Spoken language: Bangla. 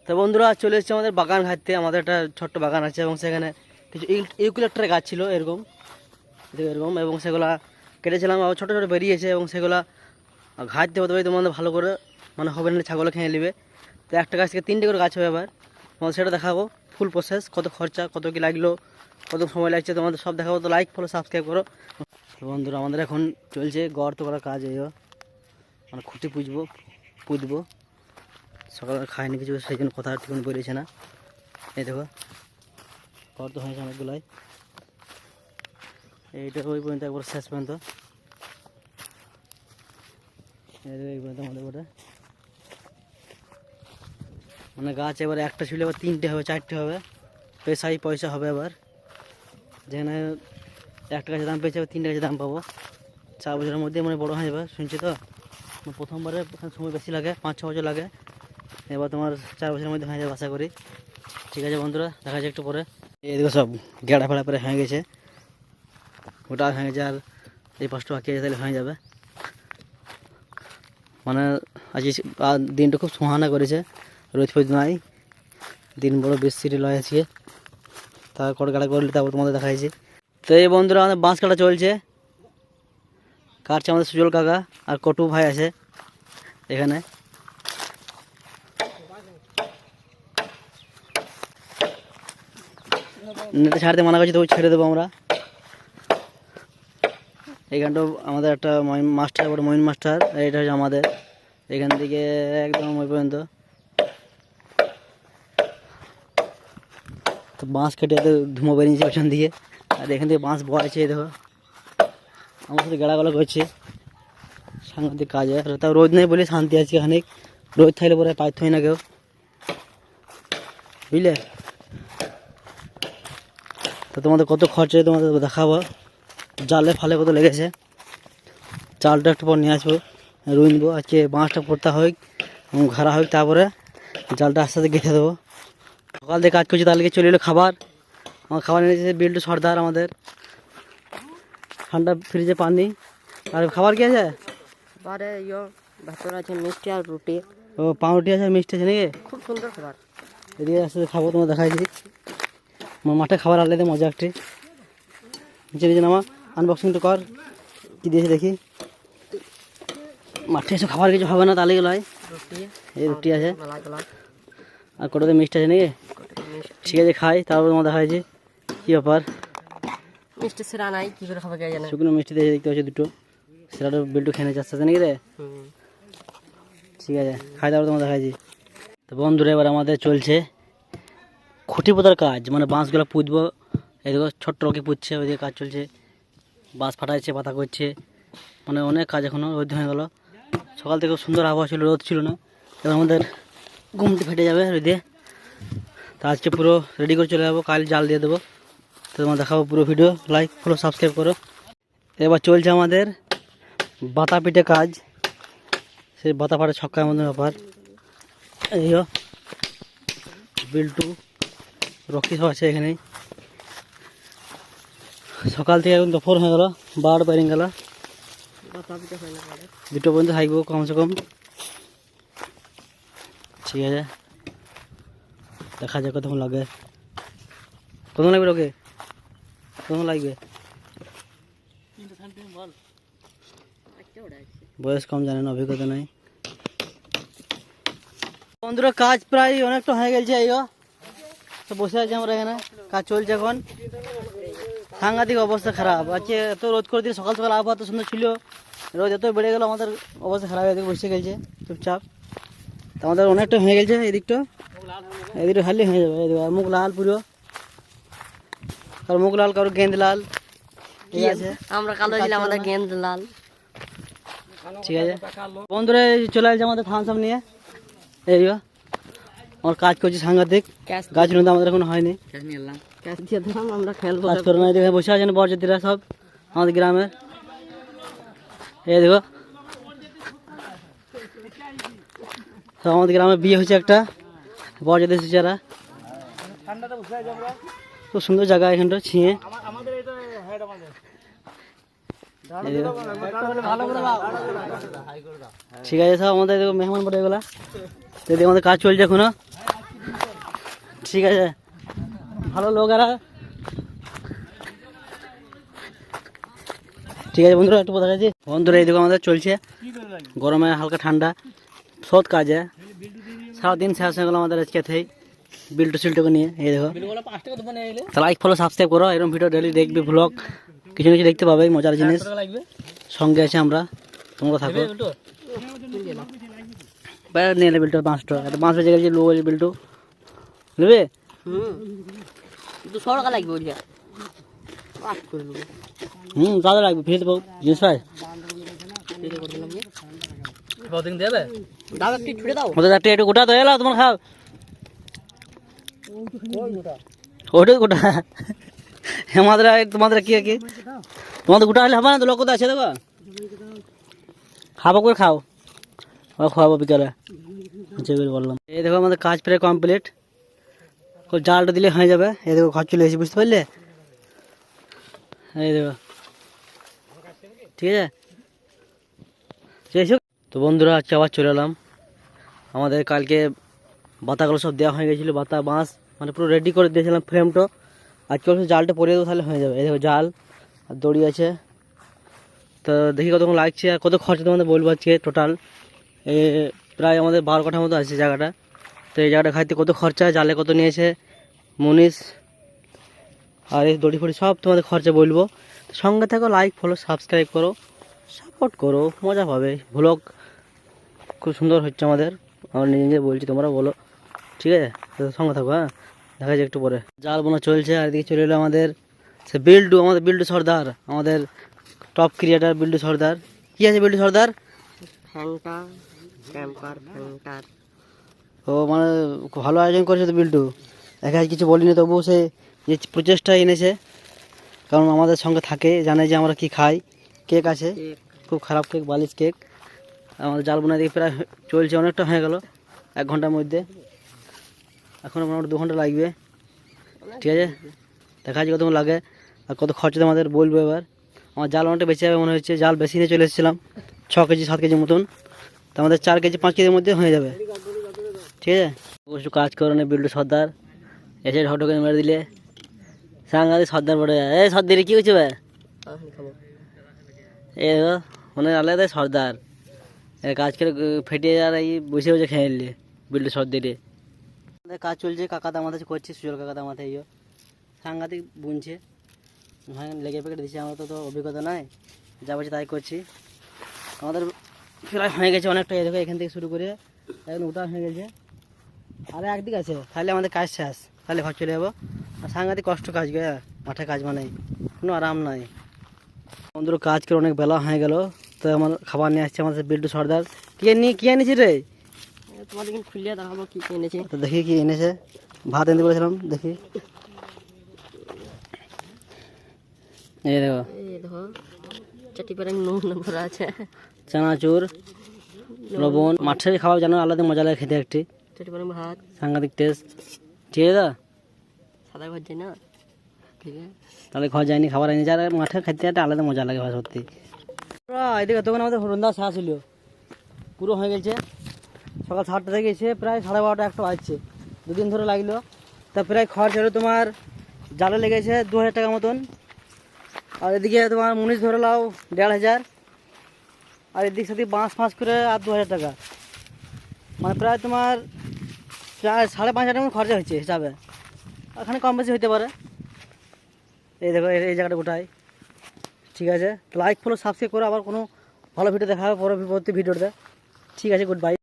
তো বন্ধুরা চলে এসেছে আমাদের বাগান ঘাটতে। আমাদের একটা ছোট্ট বাগান আছে এবং সেখানে কিছু ইউক্যালিপ্টাসের গাছ ছিল এরকম এরকম, এবং সেগুলা কেটেছিলাম, আবার ছোটো ছোটো বেরিয়েছে এবং সেগুলা ঘাটতে হতে পারি তোমাদের ভালো করে, মানে হবে না ছাগলে খেয়ে নেবে। তো একটা গাছ থেকে 3টে করে গাছ হবে এবার, তোমাদের সেটা দেখাবো ফুল প্রসেস, কত খরচা, কত কি লাগলো, কত সময় লাগছে তোমাদের সব দেখাবো। তো লাইক ফলো সাবস্ক্রাইব করো। তো বন্ধুরা আমাদের এখন চলছে গর্ত করার কাজ, এই মানে খুঁটি পুঁতবো। সকালে খায়নি কিছু, সেই জন্য কথা ঠিক বেরিয়েছে না। এই দেখো গর্ত হয়েছে অনেকগুলাই, এইটা ওই পর্যন্ত একবার শেষ পর্যন্ত, এই পর্যন্ত আমাদের ওটা মানে গাছ এবার একটা ছিল, এবার 3টে হবে 4টে হবে, পেশাই পয়সা হবে। এবার যেখানে একটা গাছের দাম পেয়েছে, 3টে গাছের দাম পাবো। 4 বছরের মধ্যে মানে বড়ো হয়ে যাবে শুনছি। তো প্রথমবারে সময় বেশি লাগে, 5-6 বছর লাগে, এবার তোমার 4 বছরের মধ্যে হয়ে যাবে আশা করি। ঠিক আছে বন্ধুরা, দেখা যায় একটু পরে। এদিকে সব গেড়া ফেড়া পরে হয়ে গেছে, ওটা হয়ে গেছে, আর এই পাঁচটা বাকি আছে, তাহলে হয়ে যাবে। মানে আজ দিনটা খুব সুহানা করেছে, রোজ ফোজ নাই, দিন বড় বৃষ্টি লয় আছে, তারপর গাড়া করলে তারপর তোমাদের দেখাইছি। তো এই বন্ধুরা আমাদের বাঁশ কাটা চলছে, কাটছে আমাদের সুজল কাকা, আর কটু ভাই আছে এখানে। নেটে ছাড়তে মানা করছি, তো ছেড়ে দেবো আমরা। এইখানটা আমাদের একটা মাস্টার, বড় মহিন মাস্টার, এটা হচ্ছে আমাদের এখান থেকে একদম ওই পর্যন্ত। তো বাঁশ কেটে ধুমো বেরিয়েছে পেছন দিকে, আর এখান থেকে বাঁশ বয়েছে, দেখো আমার সাথে গেড়াগলা করছে, সাংঘাতিক কাজ। আর তাও রোদ নেই বলে শান্তি আছে এখানে, রোদ থাকলে পরে পাইতে হয় না কেউ, বুঝলে। তো তোমাদের কত খরচা তোমাদের দেখাবো, জালে ফালে কত লেগেছে। চালটা একটু পর নিয়ে আসবো, রুই নেবো, আজকে বাঁশটা পড়তে হোক এবং ঘাড়া হোক, তারপরে জালটা আস্তে আস্তে গেঁথে দেবো। সকাল থেকে কাজ করছি, তার লেগে চলে এলো খাবার। আমার খাবার এনেছে বিল্টু সর্দার আমাদের, ঠান্ডা ফ্রিজে পানি। আর খাবার কি আছে? বারে ভেতরে আছে মিষ্টি আর রুটি। ও পাউরুটি আছে, মিষ্টি আছে নাকি? খুব সুন্দর খাবার। এদিকে আস্তে আস্তে খাবো, তোমার দেখাইছি। আমার মাঠে খাবার আনলে মজা একটি, নিচে নিচে নামা, আনবক্সিংটা কর, কী দিয়েছে দেখি। মাঠে এসে খাবার কিছু হবে না, তাহলে গেলো। রুটি, এই রুটি আছে মালাই আর কটাতে মিষ্টি আছে নাকি? ঠিক আছে খাই, তারপর তোমার দেখাইছি কী ব্যাপার। মিষ্টি সেরা নাই, কি করে খাবে কে জানে। শুকনো মিষ্টি দিয়ে দেখতে পাচ্ছি দুটো, সেটা বিল্টু খেয়ে নিচ্ছে আস্তে আস্তে নাকি রে? ঠিক আছে খাই, তারপর তোমার দেখাইছি। তো বন্ধুরা এবার আমাদের চলছে খুঁটি পোতার কাজ, মানে বাঁশগুলো পুঁতবো। এদিকে ছোট্ট রকি পুঁতছে, ওইদিকে কাজ চলছে, বাঁশ ফাটাইছে, পাতা করছে, মানে অনেক কাজ এখনও। রোদ হয়ে গেলো, সকাল থেকে সুন্দর আবহাওয়া ছিল, রোদ ছিল না। এবার আমাদের ঘুমটি ফেটে যাবে রোদে। তো আজকে পুরো রেডি করে চলে যাবো, কাল জাল দিয়ে দেবো। তো তোমার দেখাবো পুরো ভিডিও, লাইক ফলো সাবস্ক্রাইব করো। এবার চলছে আমাদের বাতা পিঠে কাজ, সেই বাতা ফাটা ছক্কার মধ্যে ব্যাপার। এই বিল্টু রকি সব আছে এখানেই। সকাল থেকে এখন দুপুর হয়ে গেল, 12টা বেরিয়ে গেল, 2টো পর্যন্ত থাকবো কমসে কম। ঠিক আছে দেখা যাক কতক্ষণ লাগে, কতক্ষণ লাগবে রকি, কতক্ষণ লাগবে? বয়স কম, জানেন, অভিজ্ঞতা নাই। বন্ধুরা কাজ প্রায় অনেকটা হয়ে গেছে, এই তো বসে আছি আমরা এখানে, কাজ চলছে এখন। সাংঘাতিক অবস্থা খারাপ আজকে, এত রোদ করে দিলে, সকাল সকাল আবহাওয়া তো সুন্দর ছিল, রোদ এত বেড়ে গেল, আমাদের অবস্থা খারাপ হয়ে বসে গেছে চুপচাপ। তো আমাদের অনেকটা হয়ে গেছে, এদিকটা হারলে হয়ে যাবে। এদিকে মুখ লাল পুরো, কারো মুখ লাল, কারো গেঁদ লাল, ঠিক আছে। আমরা কালো ছিল, আমাদের গেন্দ লাল। ঠিক আছে বন্ধুরা, চলে আসছে আমাদের থাম সাম নিয়ে, এই আমার কাজ করছি সাংঘাতিক। গাছ কিন্তু আমাদের এখন হয়নি, আমরা খেলবো, কাজ করে না। দেখে বসে আছেন বরযাত্রীরা সব আমাদের গ্রামের, এই দেখো সব আমাদের গ্রামে বিয়ে হয়েছে একটা, বরযাত্রী যারা, খুব সুন্দর জায়গা এখানটা ছিঁয়ে। ঠিক আছে সব আমাদের মেহমান পড়ে গেলা, যদি আমাদের কাজ চলছে এখনো। ঠিক আছে, ভালো লোক এরা। ঠিক আছে বন্ধুরা, একটু কথা আছে বন্ধুরা। এই দেখো আমাদের চলছে গরমে হালকা ঠান্ডা সৎ কাজে, সারাদিন শেষ হয়ে গেলো আমাদের আজকে থেকে বিল্টু সিল্টুকে নিয়ে। এই দেখো, লাইক ফলো সাবস্ক্রাইব করো, এরকম ভিডিও ডেলি দেখবে, ব্লগ কিছু কিছু দেখতে পাবে, মজার জিনিস সঙ্গে আছে আমরা, তোমরা থাকো। নিয়ে এলে বিল্টু 5 টাকা, এত 5 বেজে গেছে, লো বলছে বিল্টু নেবে। দুশো টাকা লাগবে বলছে, পাঁচ করে নেবো। দাদা লাগবে, ফিরে দেবো জিনিস ভাই। দাও একটু ছুড়ে দাও। ওদের একটা একটু গোটা তো এলো, তোমার খাও ওটা গোটা। আমাদের তোমাদের কি কি তোমাদের গোটা হলে হবে না তো, লোক কোথায় আছে দেখো, খাবো করে খাও, খাওয়াবো বিকালে বললাম। এই দেখো আমাদের কাজ প্রায় কমপ্লিট, জালটা দিলে হয়ে যাবে। এই দেখো ঘর চলে এসেছি, বুঝতে পারলে? এই দেখো, ঠিক আছে। তো বন্ধুরা আজকে আবার চলে এলাম। আমাদের কালকে বাতাগুলো সব দেওয়া হয়ে গেছিলো, বাতা বাঁশ মানে পুরো রেডি করে দিয়েছিলাম ফ্রেমটা। আজকে জালটা পরিয়ে দেবো, তাহলে হয়ে যাবে। এই দেখো জাল আর দড়ি আছে। তো দেখি কতক্ষণ লাগছে আর কত খরচা তোমাদের বলবো। আজকে টোটাল প্রায় আমাদের 12 কাঠা মতো আছে জায়গাটা। তো এই জায়গাটা খাইতে কত খরচা, জালে কত নিয়েছে মুনিশ আর এই দড়ি ফড়ি সব তোমাদের খরচা বলবো। তো সঙ্গে থাকো, লাইক ফলো সাবস্ক্রাইব করো, সাপোর্ট করো, মজা পাবে। ভ্লগ খুব সুন্দর হচ্ছে আমাদের, আমরা নিজে নিজে বলছি, তোমরা বলো, ঠিক আছে? তো সঙ্গে থাকো, হ্যাঁ, দেখা যায় একটু পরে। জাল বোনা চলছে আর এদিকে চলে এলো আমাদের সে বিল্টু, আমাদের বিল্টু সর্দার, আমাদের টপ ক্রিয়েটার বিল্টু সর্দার। কী আছে বিল্টু সর্দার? ফ্যানটা ক্যাম্পার ফ্যানটার। ও মানে খুব ভালো আয়োজন করেছে তো বিল্টু, একা কিছু বলিনি, তবুও সে যে প্রচেষ্টা এনেছে, কারণ আমাদের সঙ্গে থাকে, জানে যে আমরা কি খাই। কেক আছে, খুব খারাপ কেক, বালিশ কেক। আমাদের জাল বোনা দিকে প্রায় চলছে, অনেকটা হয়ে গেল 1 ঘন্টার মধ্যে, এখনও মোটামুটি 2 ঘন্টা লাগবে। ঠিক আছে, দেখা যাচ্ছে কতক্ষণ লাগে আর কত খরচা আমাদের বলবো। এবার আমার জাল অনেকটা বেঁচে যাবে মনে হচ্ছে, জাল বেশি নিয়ে চলে এসেছিলাম 6 কেজি 7 কেজি মতন, তো আমাদের 4 কেজি 5 কেজির মধ্যে হয়ে যাবে। ঠিক আছে, অবশ্য কাজ করে না বিল্টু সর্দার, এসে ঢটোকে মেরে দিলে সাংঘাতিক সর্দার পড়ে যায়। এই সর্দার কী হচ্ছে ভাই? এ মানে আলাদা সর্দার, কাজ করে ফেটিয়ে আর এই বসে বসে খেয়ে নিলে বিল্টু সর্দারে। আমাদের কাজ চলছে, কাকাদা আমাদের করছে, সুজল কাকাদা আমাদের ইয়ে সাংঘাতিক বুনছে, হ্যাঁ লেগে পেকে দিচ্ছে। আমার তো অভিজ্ঞতা নাই, যা বলছে তাই করছি। আমাদের প্রায় হয়ে গেছে অনেকটা, এই দেখো এখান থেকে শুরু করে এখন ওটা হয়ে গেছে, আর একদিক আছে, তাহলে আমাদের কাজ শেষ, তাহলে ঘর চলে যাবো। আর সাংঘাতিক কষ্ট কাজ গে, মাঠে কাজ মানে কোনো আরাম নাই। বন্ধুরা কাজ করে অনেক বেলা হয়ে গেল, তো আমার খাবার নিয়ে আসছে আমাদের বিল্টু সর্দার। কি এনেছি রে? তোমাদের কিন্তু খুলিয়ে দেখাবো কি এনেছে। তো দেখি কি এনেছে, ভাত এনে বলেছিলাম, দেখি। এই দেখো, এই দেখো চাটি পারে নুন ভরা আছে, চানাচুর, লবণ। মাঠের খাবার জানো আলাদা মজা লাগে খেতে, একটি চাটি পারে ভাত, সাংঘাতিক টেস্ট। ঠিক আছে, সাদা ভাত যায় না, ঠিক আছে। তাহলে খাওয়া যায়নি, খাবার এনেছে, আর মাঠে খেতে একটা আলাদা মজা লাগে ভাই, সত্যি। এদিকে তখন আমাদের হরন্দা শেষ ছিল, পুরো হয়ে গেছে। সকাল 7টা থেকে এসে প্রায় 12:30 একটা বাজছে, 2 দিন ধরে লাগলো। তা প্রায় খরচ হলো তোমার, জালে লেগেছে 2000 টাকা মতন, আর এদিকে তোমার মুনিশ ধরে লাও 1500, আর এদিক সাথে বাঁশ ফাঁস করে আর 2000 টাকা, মানে প্রায় তোমার প্রায় 5,500 টাকা খরচা হয়েছে হিসাবে, এখানে কম বেশি হইতে পারে। এই দেখো এই জায়গাটা গোটাই। ঠিক আছে, লাইক ফলো সাবস্ক্রাইব করো, আবার কোনো ভালো ভিডিও দেখা হবে পরবর্তী ভিডিওতে। ঠিক আছে, গুড বাই।